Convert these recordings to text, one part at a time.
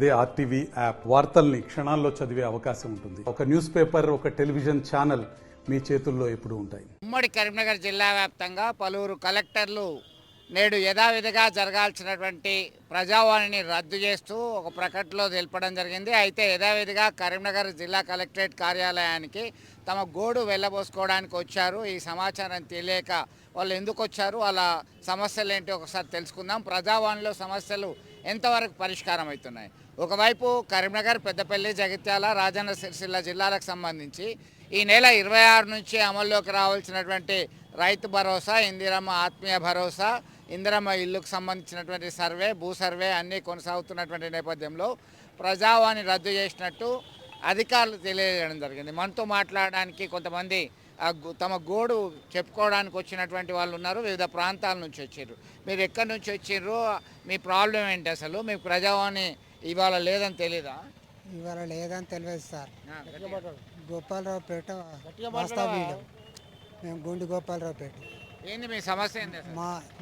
అదే RTV app వార్తల్ని క్షణాల్లో చదివే అవకాశం ఉంటుంది. ఒక న్యూస్ పేపర్, ఒక టెలివిజన్ ఛానల్ మీ చేతుల్లో ఎప్పుడూ ఉంటాయి. ఉమ్మడి కరీంనగర్ జిల్లా వ్యాప్తంగా పలువురు కలెక్టర్లు నేడు యథావిధిగా జరగాల్సినటువంటి ప్రజావాణిని రద్దు చేస్తూ ఒక ప్రకటనలో తెలపడం జరిగింది. అయితే యథావిధిగా కరీంనగర్ జిల్లా కలెక్టరేట్ కార్యాలయానికి తమ గోడు వెళ్ళబోసుకోవడానికి వచ్చారు. ఈ సమాచారం తెలియక వాళ్ళు ఎందుకు వచ్చారు, వాళ్ళ సమస్యలు ఏంటి ఒకసారి తెలుసుకుందాం. ప్రజావాణిలో సమస్యలు ఎంతవరకు పరిష్కారం అవుతున్నాయి? ఒకవైపు కరీంనగర్, పెద్దపల్లి, జగిత్యాల, రాజన్న సిరిసిల్ల జిల్లాలకు సంబంధించి ఈ నెల 26 నుంచి అమల్లోకి రావాల్సినటువంటి రైతు భరోసా, ఇందిరమ్మ ఆత్మీయ భరోసా, ఇందిరమ్మ ఇల్లుకు సంబంధించినటువంటి సర్వే, భూ సర్వే అన్నీ కొనసాగుతున్నటువంటి నేపథ్యంలో ప్రజావాణి రద్దు చేసినట్టు అధికారులు తెలియజేయడం జరిగింది. మనతో మాట్లాడడానికి కొంతమంది తమ గోడు చెప్పుకోవడానికి వచ్చినటువంటి వాళ్ళు ఉన్నారు. వివిధ ప్రాంతాల నుంచి వచ్చారు. మీరు ఎక్కడి నుంచి వచ్చారు, మీ ప్రాబ్లం ఏంటి, అసలు మీకు ప్రజావాణి ఇవాళ లేదని తెలీదా? ఇవాళ లేదని తెలియదు సార్. గోపాలరావుపేట వాస్తవ్యుడు, మేము గుండి గోపాలరావుపేట. ఏంది మీ సమస్య ఏంటి?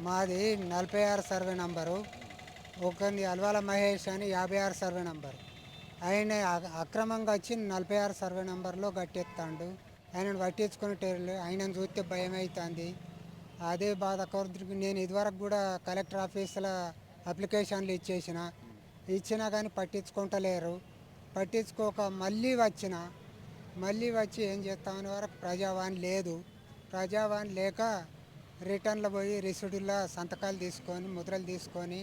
మాది 46 సర్వే నంబరు, ఒకరిని అల్వాల మహేష్ అని 56 సర్వే నంబరు. ఆయన అక్రమంగా వచ్చి 46 సర్వే నంబర్లో గట్టెత్తాడు. ఆయనను పట్టించుకునేటోళ్ళు, ఆయనను చూస్తే భయం అవుతుంది. అదే బాధ కొరకు నేను ఇదివరకు కూడా కలెక్టర్ ఆఫీసులో అప్లికేషన్లు ఇచ్చినా కానీ పట్టించుకుంటలేరు. పట్టించుకోక మళ్ళీ వచ్చి ఏం చేస్తామని వరకు ప్రజావాణి లేదు. ప్రజావాణి లేక రిటర్న్లో పోయి రిసీడుల్లో సంతకాలు తీసుకొని, ముద్రలు తీసుకొని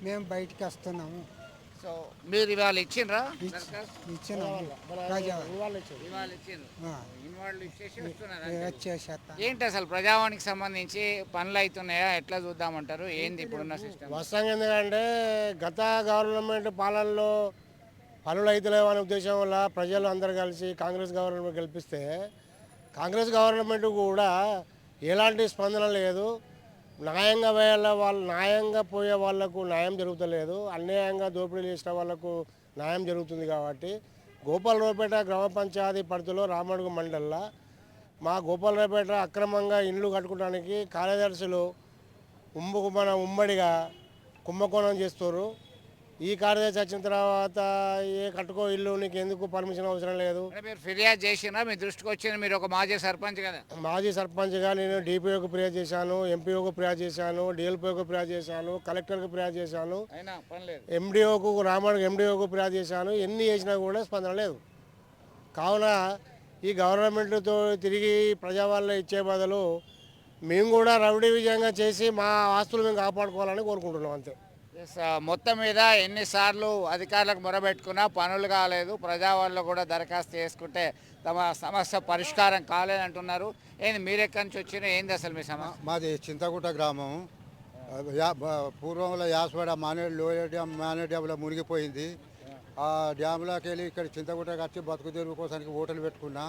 మేము బయటికి వస్తున్నాము. సో మీరు ఇవాళ ఇచ్చిండ్రా? ఇచ్చినాము. వచ్చేసేస్తా. ఏంటి అసలు ప్రజావాణికి సంబంధించి పనులు అవుతున్నాయా, ఎట్లా చూద్దామంటారు? ఏంది ఇప్పుడున్న సిస్టమ్? వాస్తవంగా ఎందుకంటే గత గవర్నమెంట్ పాలనలో పనులు అవుతలేవు అనే ఉద్దేశం వల్ల ప్రజలు అందరూ కలిసి కాంగ్రెస్ గవర్నమెంట్ గెలిపిస్తే కాంగ్రెస్ గవర్నమెంట్ కూడా ఎలాంటి స్పందన లేదు. న్యాయంగా పోయే వాళ్లకు న్యాయం జరుగుతలేదు, అన్యాయంగా దోపిడీ చేసిన వాళ్లకు న్యాయం జరుగుతుంది. కాబట్టి గోపాలరావుపేట గ్రామ పంచాయతీ పరిధిలో రామడుగు మండలంలో మా గోపాలరావుపేట అక్రమంగా ఇండ్లు కట్టుకోవడానికి కార్యదర్శులు ఉమ్మడిగా కుంభకోణం చేస్తారు. ఈ కార్యదర్శి వచ్చిన తర్వాత కట్టుకో ఇల్లు, నీకు ఎందుకు పర్మిషన్ అవసరం లేదు. మీరు ఫిర్యాదు చేసినా, మీ దృష్టికి వచ్చిన మీరు ఒక మాజీ సర్పంచ్ కదా? మాజీ సర్పంచ్గా నేను డిపిఓకి ఫిర్యాదు చేశాను, ఎంపీఓకి ఫిర్యాదు చేశాను, డిఎల్పిఓకి ఫిర్యాదు చేశాను, కలెక్టర్కి ఫిర్యాదు చేశాను, ఎండిఓకు రామడుగు ఎండిఓకు ఫిర్యాదు చేశాను. ఎన్ని చేసినా కూడా స్పందన లేదు. కావున ఈ గవర్నమెంట్తో తిరిగి ప్రజావాళ్ళు ఇచ్చే బదులు మేము కూడా రౌడీ విజయంగా చేసి మా ఆస్తులు మేము కాపాడుకోవాలని కోరుకుంటున్నాం, అంతే. మొత్తం మీద ఎన్నిసార్లు అధికారులకు మొరబెట్టుకున్నా పనులు కాలేదు. ప్రజావాళ్ళు కూడా దరఖాస్తు చేసుకుంటే తమ సమస్య పరిష్కారం కాలేదంటున్నారు. ఏంది మీరు ఎక్కడి నుంచి వచ్చినా, ఏంది అసలు మీ సమస్య? మాది చింతగుట్ట గ్రామం. పూర్వంలో యాసవాడ మానేరు డ్యాంలో మునిగిపోయింది. ఆ డ్యాంలోకి వెళ్ళి ఇక్కడ చింతగుట్టకి వచ్చి బతుకు తెరువు కోసానికి ఓటలు పెట్టుకున్నా.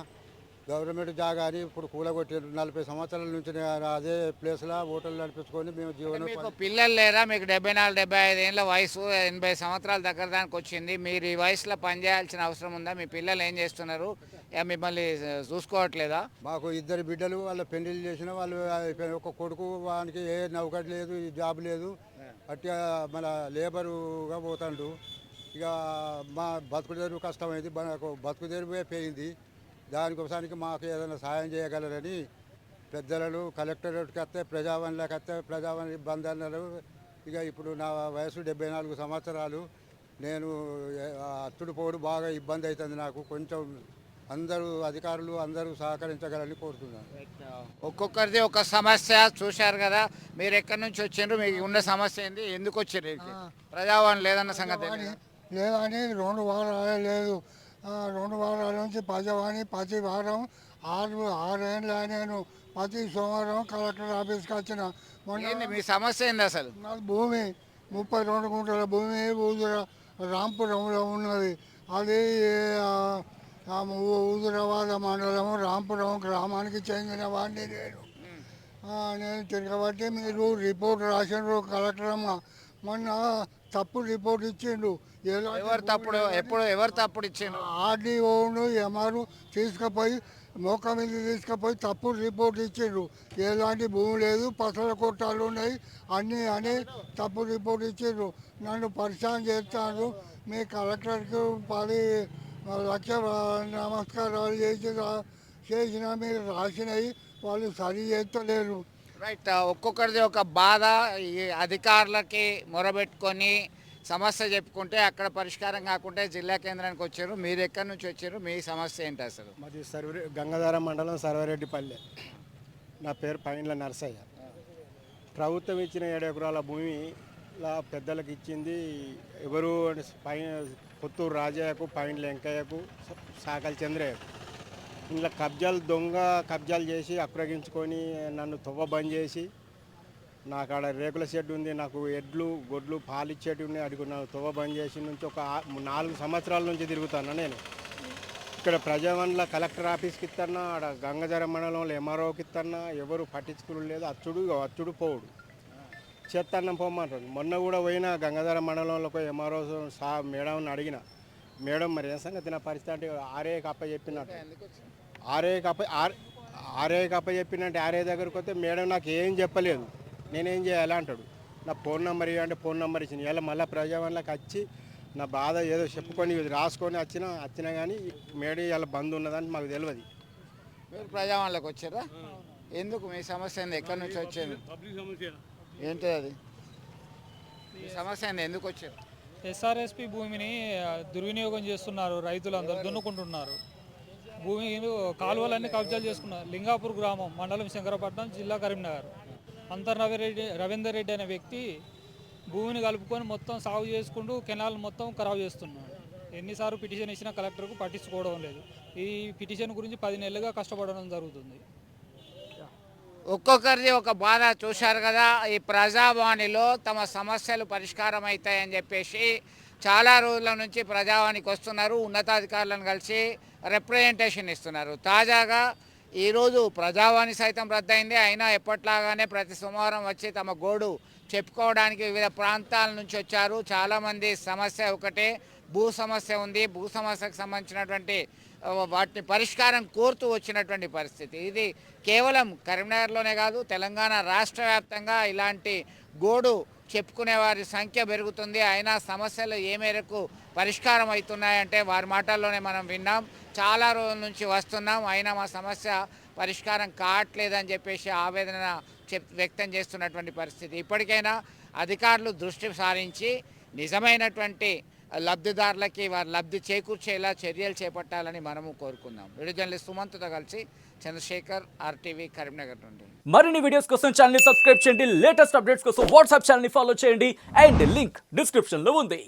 గవర్నమెంట్ జాగా అని ఇప్పుడు కూలగొట్టారు. 40 సంవత్సరాల నుంచి అదే ప్లేస్లో ఓటలు నడిపించుకొని మేము జీవనం. మీకు పిల్లలు లేరా? మీకు 74-75 ఏళ్ళ వయసు, 80 సంవత్సరాల దగ్గర దానికి వచ్చింది. మీరు ఈ వయసులో పనిచేయాల్సిన అవసరం ఉందా? మీ పిల్లలు ఏం చేస్తున్నారు? మిమ్మల్ని చూసుకోవట్లేదా? మాకు 2 బిడ్డలు, వాళ్ళ పెళ్లిళ్ళు చేసిన వాళ్ళు. ఒక కొడుకు, వానికి ఏ నౌకటి లేదు, జాబ్ లేదు, అట్టి మన లేబరుగా పోతాడు. ఇక మా బతుకు తెరువు కష్టమైంది, బతుకు తెరువే పోయింది. దానికోసానికి మాకు ఏదైనా సాయం చేయగలరని పెద్దలను కలెక్టరేట్కి వస్తే, ప్రజావాణిలోకి వస్తే ప్రజావాణి బంద్ అన్నారు. ఇక ఇప్పుడు నా వయసు 74 సంవత్సరాలు. నేను అత్తుడు పోడు బాగా ఇబ్బంది అవుతుంది నాకు. కొంచెం అందరూ అధికారులు అందరూ సహకరించగలని కోరుతున్నాను. ఒక్కొక్కరిది ఒక సమస్య చూశారు కదా. మీరు ఎక్కడి నుంచి వచ్చిండ్రు, మీకు ఉన్న సమస్య ఏంది, ఎందుకు వచ్చారు? ప్రజావాణి లేదన్న సంగతి లేదని 2 వారాలు లేదు. 2 వారాల నుంచి ప్రజావాణి ప్రతి వారం 6 ఏళ్ళ నేను ప్రతి సోమవారం కలెక్టర్ ఆఫీస్కి వచ్చిన. మీ సమస్య ఏంది అసలు? నాకు భూమి 32 గుంటల భూమి రాంపురంలో ఉన్నది. అది హుజురాబాద్ మండలం రాంపురం గ్రామానికి చెందిన వాడిని నేను తిరగబట్టి మీరు రిపోర్ట్ రాసిండ్రు కలెక్టర్ అమ్మ. మొన్న తప్పు రిపోర్ట్ ఇచ్చిండు. ఎవరు తప్పుడు ఇచ్చిండ్రు? ఆర్డీఓను ఎంఆర్ తీసుకుపోయి మోకా మీద తీసుకుపోయి తప్పుడు రిపోర్ట్ ఇచ్చిండ్రు. ఎలాంటి భూమి లేదు, పసల కొట్టాలు ఉన్నాయి అని తప్పుడు రిపోర్ట్ ఇచ్చిండ్రు. నన్ను పరిశాన్ చేస్తాను. మీ కలెక్టర్కి 10 లక్ష నమస్కారాలు చేసిన మీరు రాసినవి వాళ్ళు సరి చేస్తలేరు. రైట్, ఒక్కొక్కరిది ఒక బాధ. ఈ అధికారులకి మొరబెట్టుకొని సమస్య చెప్పుకుంటే అక్కడ పరిష్కారం కాకుంటే జిల్లా కేంద్రానికి వచ్చారు. మీరు ఎక్కడి నుంచి వచ్చారు? మీ సమస్య ఏంటి అసలు? మాది గంగాధర మండలం సర్వారెడ్డిపల్లె. నా పేరు పైన్ల నరసయ్య. ప్రభుత్వం ఇచ్చిన 7 ఎకరాల భూమి పెద్దలకు ఇచ్చింది ఎవరు? పుత్తూరు రాజయ్యకు, పైన్ల వెంకయ్యకు, సాకల చంద్రయ్యకు. ఇంట్లో దొంగ కబ్జాలు చేసి అప్రగించుకొని నన్ను తువ్వ బంద్ చేసి, నాకు ఆడ రేకుల షెడ్ ఉంది, నాకు ఎడ్లు గొడ్లు పాలు ఇచ్చేటి ఉన్నాయి, అడిగి నాకు తువ్వ బంద్ చేసి నుంచి ఒక 4 సంవత్సరాల నుంచి తిరుగుతాను. నేను ఇక్కడ ప్రజావన్ల కలెక్టర్ ఆఫీస్కి ఇస్తాను, ఆడ గంగాధర మండలంలో ఎంఆర్ఓకి ఇస్తాను. ఎవరు పట్టించుకుని లేదు. అచ్చుడు పోవుడు చేస్తాన్నం పోమంటాడు. మొన్న కూడా పోయినా గంగాధర మండలంలో ఎంఆర్ఓ మేడంని అడిగిన, మేడం మరి ఏ సంగతి నా పరిస్థితి అంటే ఆర్ఏకి అప్పచెప్పినట్టు. ఆర్ఏకి అప్పచెప్పినట్టు ఆర్ఏ దగ్గరికి వస్తే మేడం నాకు ఏం చెప్పలేదు, నేనేం చేయాలి అంటాడు. నా ఫోన్ నెంబర్ ఇవ్వంటే ఫోన్ నెంబర్ ఇచ్చిన. ఇలా మళ్ళీ ప్రజావన్లకు వచ్చి నా బాధ ఏదో చెప్పుకొని రాసుకొని వచ్చినా కానీ మేడం ఇలా బంద్ ఉన్నదని మాకు తెలియదు. మీరు ప్రజావాళ్ళకి వచ్చారా? ఎందుకు? మీ సమస్య ఏంది? ఎక్కడి నుంచి వచ్చారు? ఏంటి అది మీ సమస్య ఏంది? ఎందుకు వచ్చారు? ఎస్ఆర్ఎస్పి భూమిని దుర్వినియోగం చేస్తున్నారు. రైతులందరూ దున్నుకుంటున్నారు. భూమి కాలువలన్నీ కబ్జాలు చేసుకున్నారు. లింగాపూర్ గ్రామం, మండలం శంకరపట్నం, జిల్లా కరీంనగర్. రవీందర్ రెడ్డి అనే వ్యక్తి భూమిని కలుపుకొని మొత్తం సాగు చేసుకుంటూ కెనాల్ మొత్తం ఖరాబ్ చేస్తున్నాడు. ఎన్నిసార్లు పిటిషన్ ఇచ్చినా కలెక్టర్కు పట్టించుకోవడం లేదు. ఈ పిటిషన్ గురించి 10 నెలలుగా కష్టపడడం జరుగుతుంది. ఒక్కొక్కరిది ఒక బాధ చూశారు కదా. ఈ ప్రజావాణిలో తమ సమస్యలు పరిష్కారం అవుతాయని చెప్పేసి చాలా రోజుల నుంచి ప్రజావాణికి వస్తున్నారు. ఉన్నతాధికారులను కలిసి రిప్రజెంటేషన్ ఇస్తున్నారు. తాజాగా ఈరోజు ప్రజావాణి సైతం రద్దయింది. అయినా ఎప్పట్లాగానే ప్రతి సోమవారం వచ్చి తమ గోడు చెప్పుకోవడానికి వివిధ ప్రాంతాల నుంచి వచ్చారు. చాలామంది సమస్య ఒకటే, భూ సమస్య ఉంది. భూ సమస్యకు సంబంధించినటువంటి వాటిని పరిష్కారం కోరుతూ వచ్చినటువంటి పరిస్థితి. ఇది కేవలం కరీంనగర్లోనే కాదు, తెలంగాణ రాష్ట్ర వ్యాప్తంగా ఇలాంటి గోడు చెప్పుకునే వారి సంఖ్య పెరుగుతుంది. అయినా సమస్యలు ఏ మేరకు పరిష్కారం అవుతున్నాయంటే వారి మాటల్లోనే మనం విన్నాం. చాలా రోజుల నుంచి వస్తున్నాం, అయినా మా సమస్య పరిష్కారం కావట్లేదని చెప్పేసి ఆవేదన వ్యక్తం చేస్తున్నటువంటి పరిస్థితి. ఇప్పటికైనా అధికారులు దృష్టి సారించి నిజమైనటువంటి లబ్ధిదారులకి వారి లబ్ధి చేకూర్చేలా చర్యలు చేపట్టాలని మనము కోరుకుందాం. వీడియో జర్నలిస్ట్ సుమంత్తో కలిసి చంద్రశేఖర్, RTV కరీంనగర్ నుండి. మరిన్ని వీడియోస్ కోసం ఛానల్ ని సబ్స్క్రైబ్ చేయండి. లేటెస్ట్ అప్డేట్స్ కోసం వాట్సాప్ ఛానల్ ని ఫాలో చేయండి. అండ్ లింక్ డిస్క్రిప్షన్ లో ఉంది.